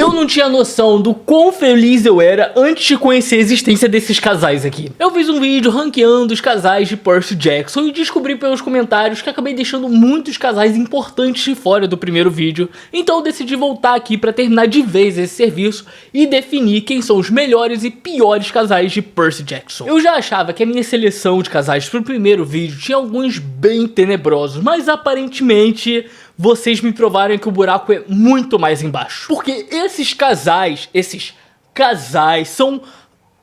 Eu não tinha noção do quão feliz eu era antes de conhecer a existência desses casais aqui. Eu fiz um vídeo ranqueando os casais de Percy Jackson e descobri pelos comentários que acabei deixando muitos casais importantes de fora do primeiro vídeo. Então eu decidi voltar aqui para terminar de vez esse serviço e definir quem são os melhores e piores casais de Percy Jackson. Eu já achava que a minha seleção de casais pro primeiro vídeo tinha alguns bem tenebrosos, mas aparentemente vocês me provaram que o buraco é muito mais embaixo. Porque esses casais são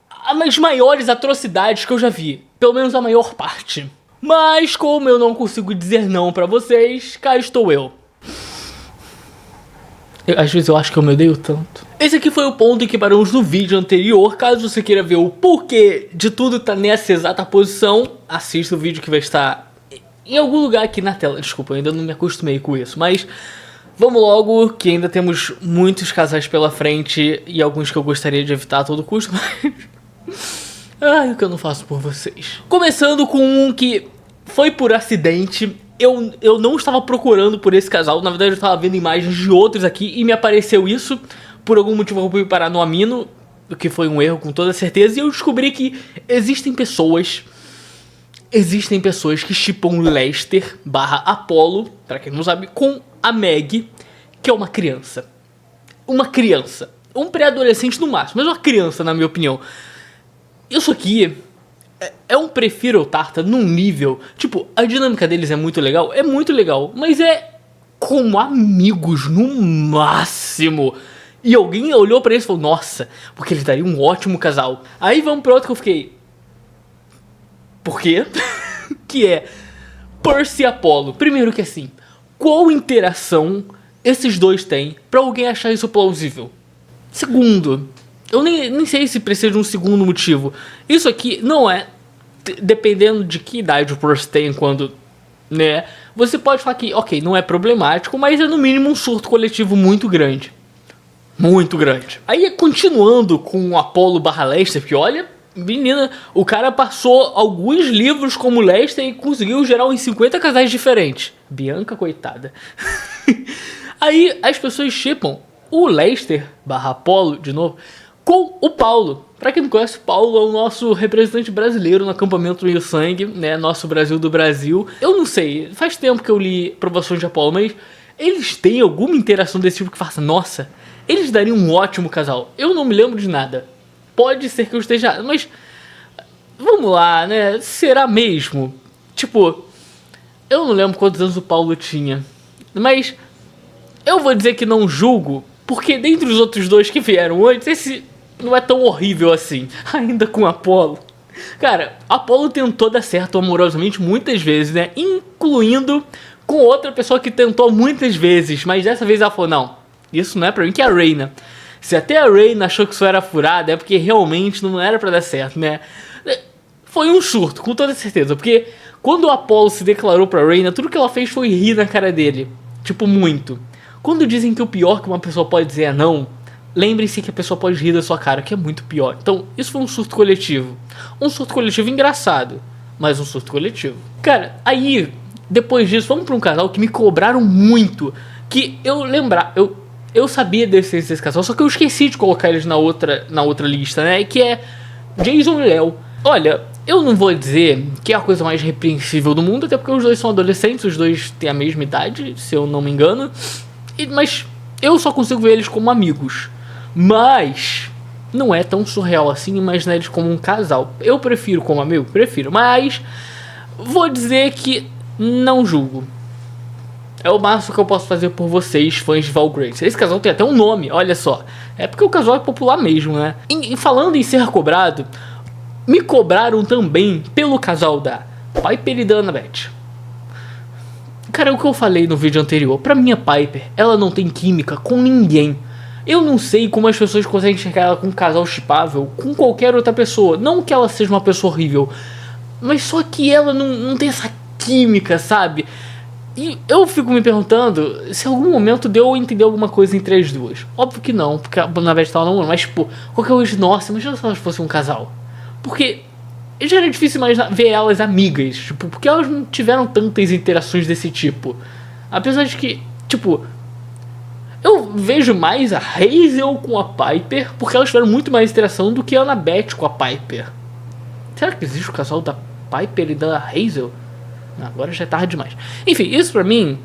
as maiores atrocidades que eu já vi. Pelo menos a maior parte. Mas como eu não consigo dizer não pra vocês, cá estou eu. Às vezes eu acho que eu me odeio tanto. Esse aqui foi o ponto em que paramos no vídeo anterior. Caso você queira ver o porquê de tudo tá nessa exata posição, assista o vídeo que vai estar em algum lugar aqui na tela. Desculpa, eu ainda não me acostumei com isso, mas vamos logo, que ainda temos muitos casais pela frente e alguns que eu gostaria de evitar a todo custo, mas ai, o que eu não faço por vocês. Começando com um que foi por acidente. Eu não estava procurando por esse casal, na verdade eu estava vendo imagens de outros aqui e me apareceu isso. Por algum motivo eu fui parar no Amino, o que foi um erro com toda certeza, e eu descobri que existem pessoas que shippam Lester / Apollo, pra quem não sabe, com a Meg, que é uma criança. Uma criança. Um pré-adolescente no máximo, mas uma criança na minha opinião. Isso aqui é um Prefiro Tarta num nível... Tipo, a dinâmica deles é muito legal, mas é como amigos no máximo. E alguém olhou pra eles e falou, nossa, porque eles dariam um ótimo casal. Aí vamos pro outro que eu fiquei... Por quê? Que é Percy e Apollo. Primeiro que assim, qual interação esses dois têm pra alguém achar isso plausível? Segundo, eu nem sei se precisa de um segundo motivo. Isso aqui não é, dependendo de que idade o Percy tem quando, né? Você pode falar que, ok, não é problemático, mas é no mínimo um surto coletivo muito grande. Muito grande. Aí continuando com o Apollo / Lester, que olha... Menina, o cara passou alguns livros como Lester e conseguiu gerar uns 50 casais diferentes. Bianca, coitada. Aí as pessoas shippam o Lester / Apollo, de novo, com o Paulo. Pra quem não conhece, o Paulo é o nosso representante brasileiro no acampamento Meio Sangue, né? Nosso Brasil do Brasil. Eu não sei, faz tempo que eu li Provações de Apollo, mas eles têm alguma interação desse tipo que faça, nossa, eles dariam um ótimo casal. Eu não me lembro de nada. Pode ser que eu esteja... Mas... Vamos lá, né? Será mesmo? Tipo... Eu não lembro quantos anos o Paulo tinha. Mas... Eu vou dizer que não julgo. Porque dentre os outros dois que vieram antes... Esse não é tão horrível assim. Ainda com Apollo. Cara, Apollo tentou dar certo amorosamente muitas vezes, né? Incluindo com outra pessoa que tentou muitas vezes. Mas dessa vez ela falou, não. Isso não é pra mim, que é a Reyna. Se até a Reyna achou que isso era furada, é porque realmente não era pra dar certo, né? Foi um surto, com toda certeza. Porque quando o Apollo se declarou pra Reyna, tudo que ela fez foi rir na cara dele. Tipo, muito. Quando dizem que o pior que uma pessoa pode dizer é não, lembre-se que a pessoa pode rir da sua cara, que é muito pior. Então, isso foi um surto coletivo. Um surto coletivo engraçado, mas um surto coletivo. Cara, aí, depois disso, vamos pra um casal que me cobraram muito. Que eu sabia desse casal, só que eu esqueci de colocar eles na outra lista, né? Que é Jason e Léo. Olha, eu não vou dizer que é a coisa mais repreensível do mundo, até porque os dois são adolescentes, os dois têm a mesma idade, se eu não me engano. Mas eu só consigo ver eles como amigos. Mas não é tão surreal assim imaginar eles como um casal. Eu prefiro como amigo? Prefiro, mas vou dizer que não julgo. É o máximo que eu posso fazer por vocês, fãs de Val Grace. Esse casal tem até um nome, olha só. É porque o casal é popular mesmo, né? E falando em ser cobrado, me cobraram também pelo casal da Piper e da Annabeth. Cara, é o que eu falei no vídeo anterior. Pra mim, a Piper, ela não tem química com ninguém. Eu não sei como as pessoas conseguem enxergar ela com um casal shippável com qualquer outra pessoa. Não que ela seja uma pessoa horrível, mas só que ela não tem essa química, sabe? E eu fico me perguntando se em algum momento deu a entender alguma coisa entre as duas. Óbvio que não, porque a Annabeth tava namorando, mas tipo, qualquer coisa, nossa, imagina se elas fossem um casal. Porque já era difícil imaginar ver elas amigas, tipo, porque elas não tiveram tantas interações desse tipo. Apesar de que, tipo, Eu vejo mais a Hazel com a Piper, porque elas tiveram muito mais interação do que a Annabeth com a Piper. Será que existe o casal da Piper e da Hazel? Agora já é tarde demais. Enfim, isso pra mim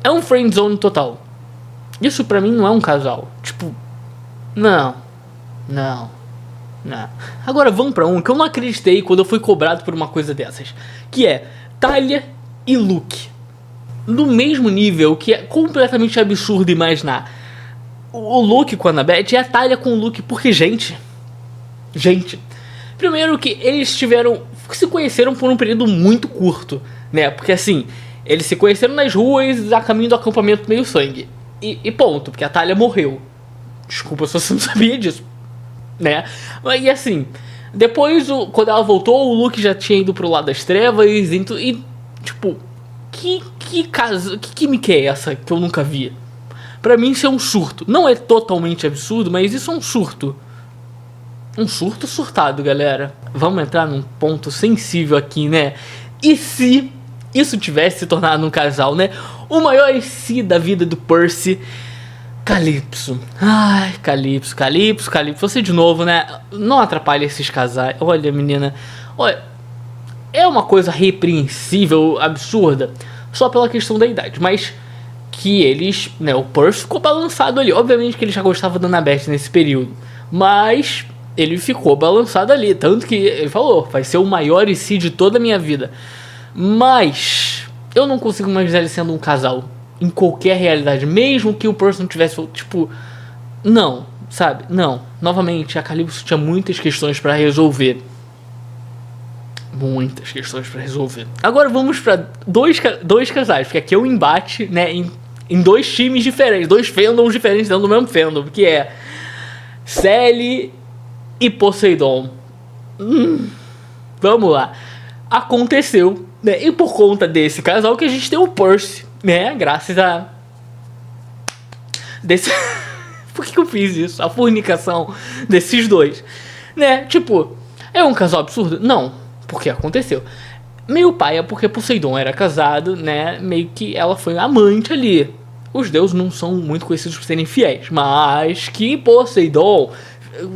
é um friendzone total. Isso pra mim não é um casal. Tipo, não. Agora vamos pra um que eu não acreditei quando eu fui cobrado por uma coisa dessas. Que é Talia e Luke. No mesmo nível, que é completamente absurdo imaginar o Luke com a Annabeth e a Talia com o Luke. Porque, gente, primeiro que eles se conheceram por um período muito curto, né? Porque assim, eles se conheceram nas ruas a caminho do acampamento Meio Sangue. E ponto, porque a Talia morreu. Desculpa se você não sabia disso, né? E assim, depois, quando ela voltou, o Luke já tinha ido pro lado das trevas e tipo, que química é essa que eu nunca vi? Pra mim isso é um surto. Não é totalmente absurdo, mas isso é um surto. Um surto surtado, galera. Vamos entrar num ponto sensível aqui, né? E se isso tivesse se tornado um casal, né? O maior e se da vida do Percy, Calypso. Ai, Calypso. Você de novo, né? Não atrapalha esses casais. Olha, menina. Olha, é uma coisa repreensível, absurda, só pela questão da idade. Mas que eles, né? O Percy ficou balançado ali. Obviamente que ele já gostava da Annabeth nesse período. Mas ele ficou balançado ali. Tanto que ele falou, vai ser o maior e se de toda a minha vida. Mas eu não consigo imaginar ele sendo um casal em qualquer realidade, mesmo que o Percy não tivesse, tipo, não, sabe? Não. Novamente, a Calypso tinha muitas questões pra resolver. Agora vamos pra dois casais, porque aqui é um embate, né, em dois times diferentes, dois fandoms diferentes dentro do mesmo fandom, que é Sally e Poseidon. Vamos lá. Aconteceu, né? E por conta desse casal que a gente tem o Percy, né? Graças a por que eu fiz isso? A fornicação desses dois, né? Tipo, é um casal absurdo? Não, porque aconteceu. Meio paia porque Poseidon era casado, né? Meio que ela foi amante ali. Os deuses não são muito conhecidos por serem fiéis, mas que Poseidon,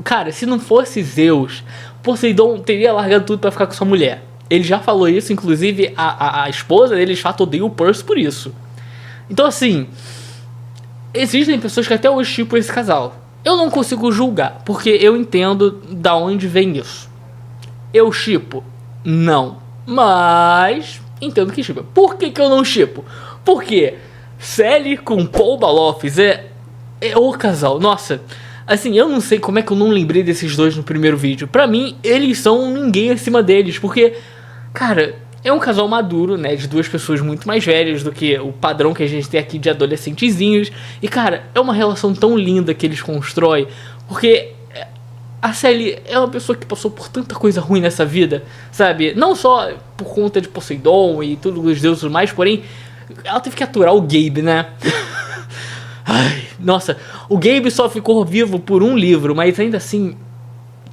cara, se não fosse Zeus, Poseidon teria largado tudo pra ficar com sua mulher. Ele já falou isso, inclusive a esposa dele já odeia o Percy por isso. Então assim, existem pessoas que até hoje chipam esse casal. Eu não consigo julgar, porque eu entendo da onde vem isso. Eu chipo? Não. Mas entendo que chipa. Por que eu não chipo? Porque Sally com Paul Balofes é o casal. Nossa, assim, eu não sei como é que eu não lembrei desses dois no primeiro vídeo. Pra mim, eles são ninguém acima deles, porque, cara, é um casal maduro, né, de duas pessoas muito mais velhas do que o padrão que a gente tem aqui de adolescentezinhos. E, cara, é uma relação tão linda que eles constroem, porque a Sally é uma pessoa que passou por tanta coisa ruim nessa vida, sabe? Não só por conta de Poseidon e tudo os deuses mais, porém, ela teve que aturar o Gabe, né? Ai, nossa, o Gabe só ficou vivo por um livro, mas ainda assim,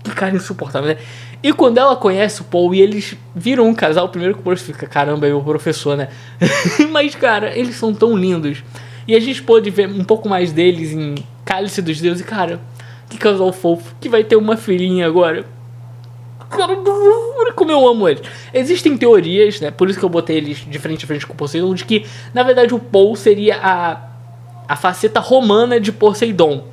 que cara insuportável, né? E quando ela conhece o Paul e eles viram um casal, primeiro que o Percy fica, caramba, é meu professor, né? Mas, cara, eles são tão lindos. E a gente pôde ver um pouco mais deles em Cálice dos Deuses. E, cara, que casal fofo, que vai ter uma filhinha agora. Cara, como eu amo eles. Existem teorias, né? Por isso que eu botei eles de frente a frente com o Poseidon, de que, na verdade, o Paul seria a faceta romana de Poseidon.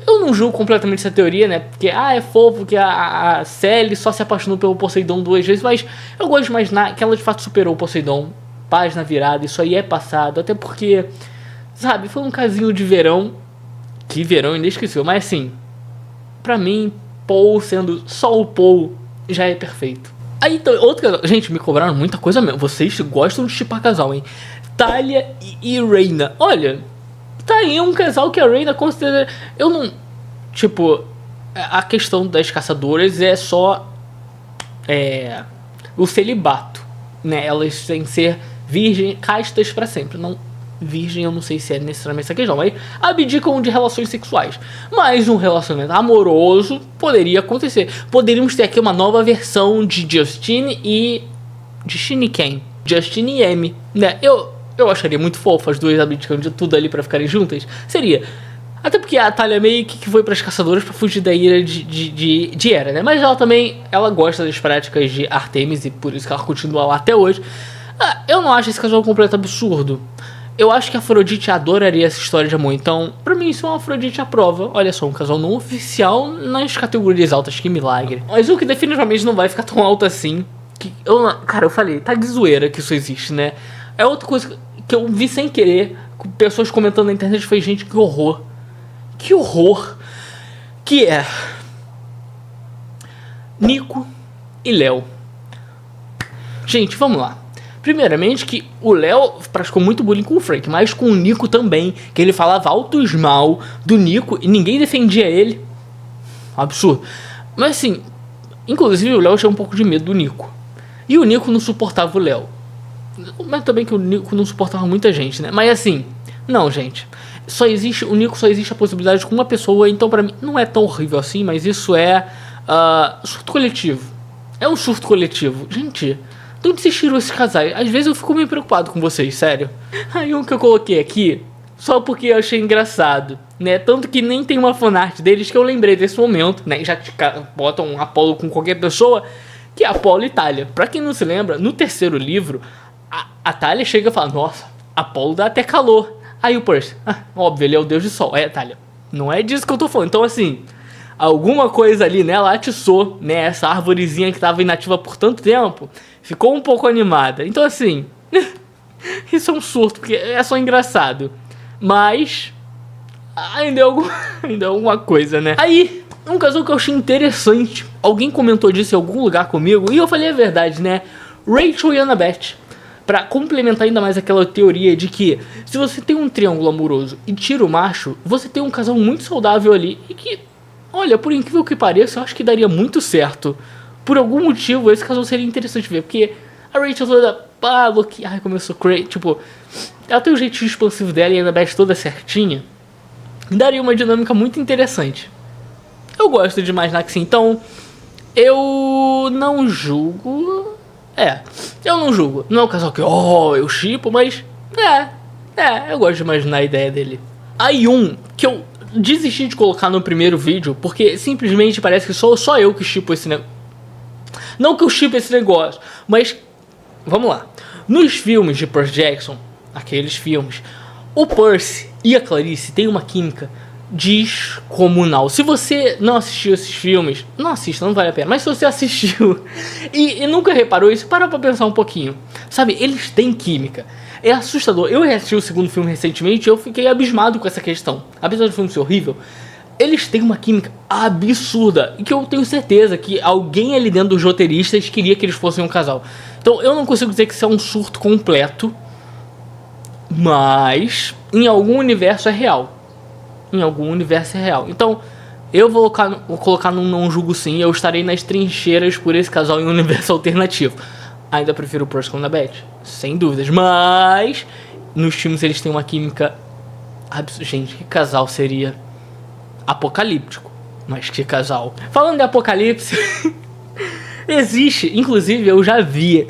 Eu não julgo completamente essa teoria, né? Porque, é fofo que a Sally só se apaixonou pelo Poseidon 2 vezes, mas eu gosto de imaginar que ela de fato superou o Poseidon. Paz na virada, isso aí é passado. Até porque, sabe, foi um casinho de verão. Que verão inesquecível, mas assim, pra mim, Paul sendo só o Paul já é perfeito. Aí, então, outro casal. Gente, me cobraram muita coisa mesmo. Vocês gostam de chipar casal, hein? Talia e Reyna. Olha, tá aí um casal que a Reyna considera. Eu não. Tipo, a questão das caçadoras é só. O celibato, né? Elas têm que ser virgem, castas pra sempre. Não. Virgem, eu não sei se é necessariamente essa questão, mas abdicam de relações sexuais. Mas um relacionamento amoroso poderia acontecer. Poderíamos ter aqui uma nova versão de Justine e... Justine quem? Justine e Amy, né? Eu acharia muito fofo as duas abdicando de tudo ali pra ficarem juntas. Seria. Até porque a Thalia meio que foi pras caçadoras pra fugir da ira de Hera, né? Mas ela também, ela gosta das práticas de Artemis e por isso que ela continua lá até hoje. Eu não acho esse casal completo absurdo. Eu acho que a Afrodite adoraria essa história de amor. Então, pra mim, isso é uma Afrodite à prova. Olha só, um casal não oficial nas categorias altas. Que milagre. Mas o que definitivamente não vai ficar tão alto assim. Cara, eu falei, tá de zoeira que isso existe, né? É outra coisa que eu vi sem querer. Pessoas comentando na internet. Foi, gente, que horror. Que horror. Que é Nico e Léo. Gente, vamos lá. Primeiramente que o Léo praticou muito bullying com o Frank, mas com o Nico também, que ele falava altos mal do Nico e ninguém defendia ele. Absurdo. Mas assim, inclusive o Léo tinha um pouco de medo do Nico. E o Nico não suportava o Léo. Mas também que o Nico não suportava muita gente, né? Mas assim, não, gente. O Nico só existe a possibilidade com uma pessoa, então pra mim não é tão horrível assim, mas isso é surto coletivo. É um surto coletivo. Gente, de onde vocês tiram esses casais? Às vezes eu fico meio preocupado com vocês, sério. Aí um que eu coloquei aqui, só porque eu achei engraçado, né? Tanto que nem tem uma fanart deles que eu lembrei desse momento, né? Já que botam um Apolo com qualquer pessoa, que é Apolo e Thalia. Pra quem não se lembra, no terceiro livro, a Thalia chega e fala, nossa, Apolo dá até calor. Aí o Percy, óbvio, ele é o deus do sol. Thalia, não é disso que eu tô falando. Então assim, alguma coisa ali nela atiçou, né? Essa árvorezinha que tava inativa por tanto tempo, ficou um pouco animada. Então assim, isso é um surto, porque é só engraçado. Mas ainda é alguma coisa, né? Aí, um casal que eu achei interessante, alguém comentou disso em algum lugar comigo, e eu falei a verdade, né? Rachel e Annabeth. Pra complementar ainda mais aquela teoria de que se você tem um triângulo amoroso e tira o macho, você tem um casal muito saudável ali. E que, olha, por incrível que pareça, eu acho que daria muito certo. Por algum motivo, esse casal seria interessante ver. Porque a Rachel toda, como eu sou crazy, tipo, ela tem o jeitinho expansivo dela e a Annabeth toda certinha. Daria uma dinâmica muito interessante. Eu gosto de imaginar que sim. Então, eu não julgo. Eu não julgo. Não é um casal que, eu shippo, mas eu gosto de imaginar a ideia dele. Aí um que eu desisti de colocar no primeiro vídeo, porque simplesmente parece que sou só eu que shippo esse negócio. Não que eu shippo esse negócio, mas vamos lá. Nos filmes de Percy Jackson, aqueles filmes, o Percy e a Clarice têm uma química descomunal. Se você não assistiu esses filmes, não assista, não vale a pena. Mas se você assistiu e nunca reparou isso, para pra pensar um pouquinho. Sabe, eles têm química. É assustador. Eu assisti o segundo filme recentemente e eu fiquei abismado com essa questão. Apesar do filme ser horrível, eles têm uma química absurda. E que eu tenho certeza que alguém ali dentro dos roteiristas queria que eles fossem um casal. Então eu não consigo dizer que isso é um surto completo, mas em algum universo é real. Então, eu vou colocar num não julgo sim. Eu estarei nas trincheiras por esse casal em um universo alternativo. Ainda prefiro o Percy com a Annabeth, sem dúvidas. Mas nos filmes eles têm uma química absurda. Gente, que casal seria? Apocalíptico. Mas que casal. Falando de apocalipse, existe, inclusive eu já vi,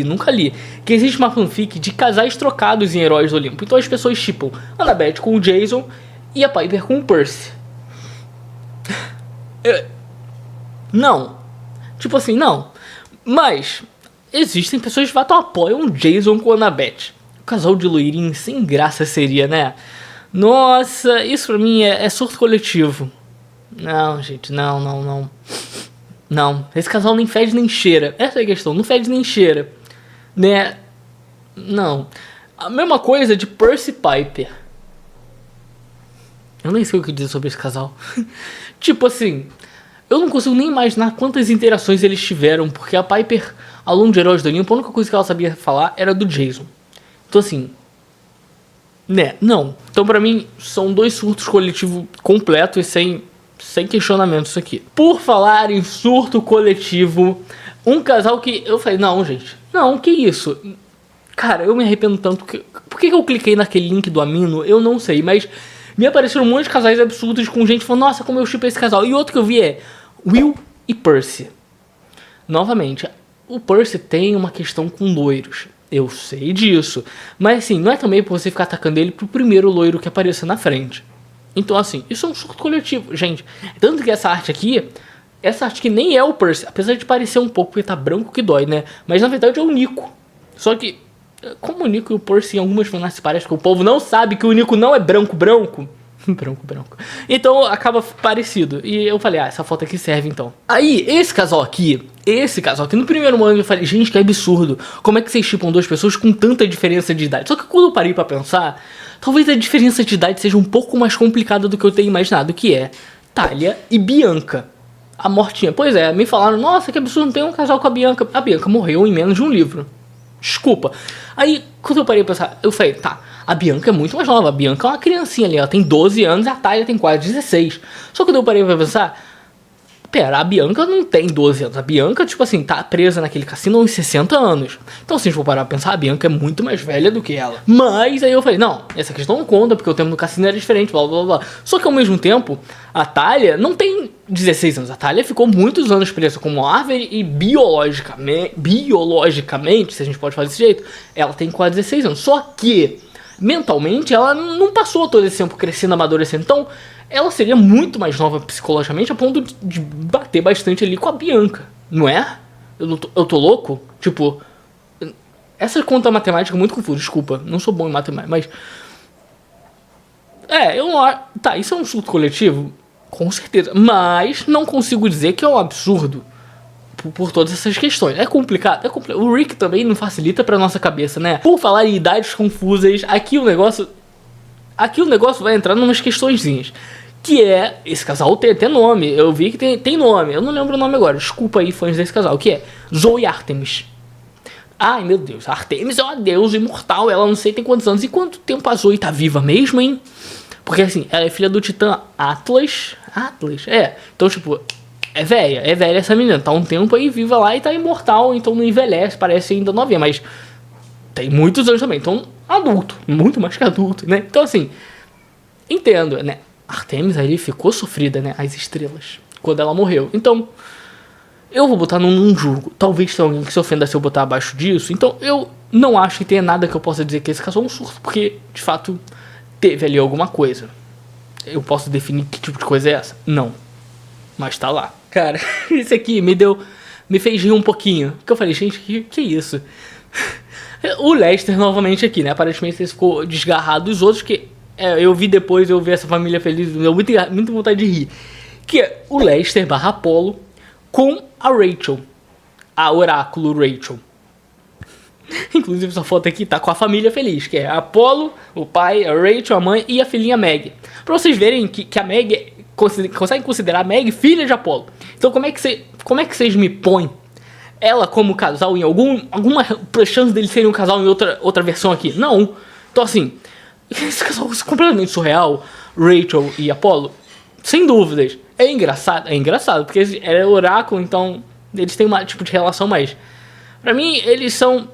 nunca li, que existe uma fanfic de casais trocados em Heróis do Olimpo. Então as pessoas shippam Annabeth com o Jason e a Piper com o Percy. Não. Tipo assim, não. Mas existem pessoas que apoiam o Jason com a Annabeth. O casal de loirinho sem graça seria, né? Nossa, isso pra mim é surto coletivo. Não, gente, não. Não, esse casal nem fede nem cheira. Essa é a questão, não fede nem cheira. Né? Não. A mesma coisa de Percy e Piper. Eu nem sei o que dizer sobre esse casal. Tipo assim, eu não consigo nem imaginar quantas interações eles tiveram, porque a Piper, ao longo de Heróis do Olimpo, a única coisa que ela sabia falar era do Jason. Então assim, né, não. Então pra mim, são dois surtos coletivos completos e sem questionamento isso aqui. Por falar em surto coletivo, um casal que eu falei, não gente, não, que isso? Cara, eu me arrependo tanto. Por que eu cliquei naquele link do Amino? Eu não sei, mas me apareceram um monte de casais absurdos com gente falando, nossa, como eu shippo esse casal. E outro que eu vi é Will e Percy. Novamente, o Percy tem uma questão com loiros. Eu sei disso. Mas assim, não é também pra você ficar atacando ele pro primeiro loiro que aparecer na frente. Então assim, isso é um surto coletivo, gente. Tanto que essa arte aqui nem é o Percy. Apesar de parecer um pouco, porque tá branco que dói, né? Mas na verdade é o Nico. Só que, como o Nico e o Percy em algumas finais se parecem, que o povo não sabe que o Nico não é branco. Branco. Então acaba parecido. E eu falei, essa foto aqui serve então. Aí, esse casal aqui, no primeiro momento eu falei, gente, que absurdo. Como é que vocês chipam duas pessoas com tanta diferença de idade? Só que quando eu parei pra pensar, talvez a diferença de idade seja um pouco mais complicada do que eu tenho imaginado, que é Thalia e Bianca. A mortinha. Pois é, me falaram, nossa, que absurdo, não tem um casal com a Bianca. A Bianca morreu em menos de um livro. Desculpa. Aí, quando eu parei pra pensar, eu falei, tá, a Bianca é muito mais nova. A Bianca é uma criancinha ali, ela tem 12 anos e a Thalia tem quase 16. Só que quando eu parei pra pensar, pera, a Bianca não tem 12 anos. A Bianca, tipo assim, tá presa naquele cassino há uns 60 anos. Então, se a gente for parar pra pensar, a Bianca é muito mais velha do que ela. Mas aí eu falei, não, essa questão não conta, porque o tempo no cassino era diferente, blá blá blá. Só que ao mesmo tempo, a Thalia não tem 16 anos. A Thalia ficou muitos anos presa como árvore e biologicamente, se a gente pode fazer desse jeito, ela tem quase 16 anos. Só que mentalmente ela não passou todo esse tempo crescendo, amadurecendo. Então ela seria muito mais nova psicologicamente a ponto de bater bastante ali com a Bianca, não é? Eu tô louco? Tipo, essa conta matemática é muito confusa, desculpa, não sou bom em matemática, mas eu não... Tá, isso é um surto coletivo? Com certeza, mas não consigo dizer que é um absurdo por todas essas questões. É complicado, O Rick também não facilita pra nossa cabeça, né? Por falar em idades confusas, aqui o negócio vai entrar em umas questõezinhas. Que é, esse casal tem até nome, eu vi que tem nome, eu não lembro o nome agora, desculpa aí fãs desse casal, que é Zoe e Artemis. Ai meu Deus, a Artemis é uma deusa imortal, ela não sei tem quantos anos, e quanto tempo a Zoe tá viva mesmo, hein? Porque assim, ela é filha do titã Atlas, então tipo, é velha essa menina, tá um tempo aí viva lá e tá imortal, então não envelhece, parece ainda novinha, mas tem muitos anos também, então adulto, muito mais que adulto, né? Então assim, entendo, né? Artemis aí ficou sofrida, né? As estrelas, quando ela morreu. Então, eu vou botar num julgo. Talvez tenha alguém que se ofenda se eu botar abaixo disso. Então, eu não acho que tenha nada que eu possa dizer que esse caso é um surto, porque, de fato, teve ali alguma coisa. Eu posso definir que tipo de coisa é essa? Não. Mas tá lá. Cara, esse aqui me fez rir um pouquinho. Porque eu falei, gente, que isso? O Lester novamente aqui, né? Aparentemente ele ficou desgarrado dos outros, que eu vi depois, eu vi essa família feliz, me deu muita vontade de rir. Que é o Lester / Apollo com a Rachel. A oráculo Rachel. Inclusive essa foto aqui tá com a família feliz, que é a Apollo, o pai, a Rachel, a mãe e a filhinha Meg. Pra vocês verem que a Meg, conseguem considerar a Meg filha de Apollo. Então como é que vocês me põem ela como casal em alguma chance deles serem um casal em outra versão aqui? Não. Então assim, esse casal é completamente surreal, Rachel e Apollo, sem dúvidas. É engraçado, porque é oráculo, então eles têm um tipo de relação mais... Pra mim, eles são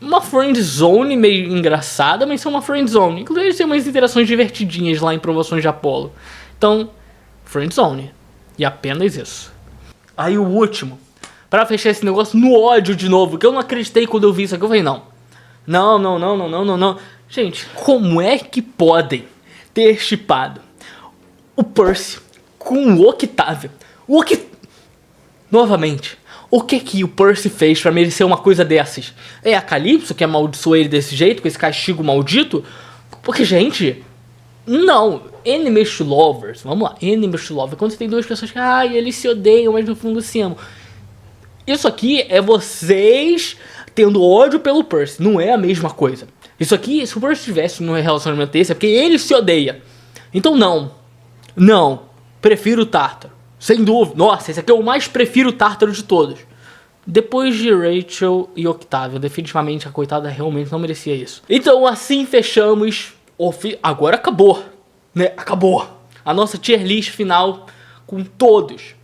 uma friend zone meio engraçada, mas são uma friend zone. Inclusive, eles têm umas interações divertidinhas lá em Provações de Apollo. Então, friend zone. E apenas isso. Aí o último, pra fechar esse negócio no ódio de novo, que eu não acreditei quando eu vi isso aqui, eu falei, não. Gente, como é que podem ter shippado o Percy com o Octavio? Novamente, o que o Percy fez pra merecer uma coisa dessas? É a Calypso que amaldiçoou ele desse jeito, com esse castigo maldito? Porque, gente, não. Enemies to lovers, vamos lá. Enemies to lovers, quando você tem duas pessoas que, eles se odeiam, mas no fundo se amam. Isso aqui é vocês tendo ódio pelo Percy, não é a mesma coisa. Isso aqui, se o Percy estivesse num relacionamento desse, é porque ele se odeia. Então não, prefiro o Tártaro, sem dúvida. Nossa, esse aqui é o mais prefiro o Tártaro de todos. Depois de Rachel e Octavio, definitivamente a coitada realmente não merecia isso. Então assim fechamos, agora acabou, né? Acabou a nossa tier list final com todos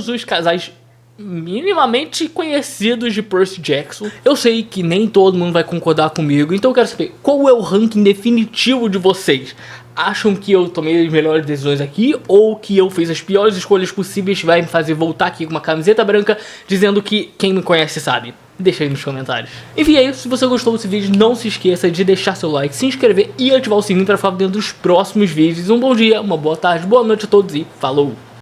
os casais minimamente conhecidos de Percy Jackson. Eu sei que nem todo mundo vai concordar comigo, então eu quero saber qual é o ranking definitivo de vocês. Acham que eu tomei as melhores decisões aqui, ou que eu fiz as piores escolhas possíveis, que vai me fazer voltar aqui com uma camiseta branca dizendo que quem me conhece sabe? Deixa aí nos comentários. Enfim, é isso. Se você gostou desse vídeo, não se esqueça de deixar seu like, se inscrever e ativar o sininho para ficar dentro dos próximos vídeos. Um bom dia, uma boa tarde, boa noite a todos e falou!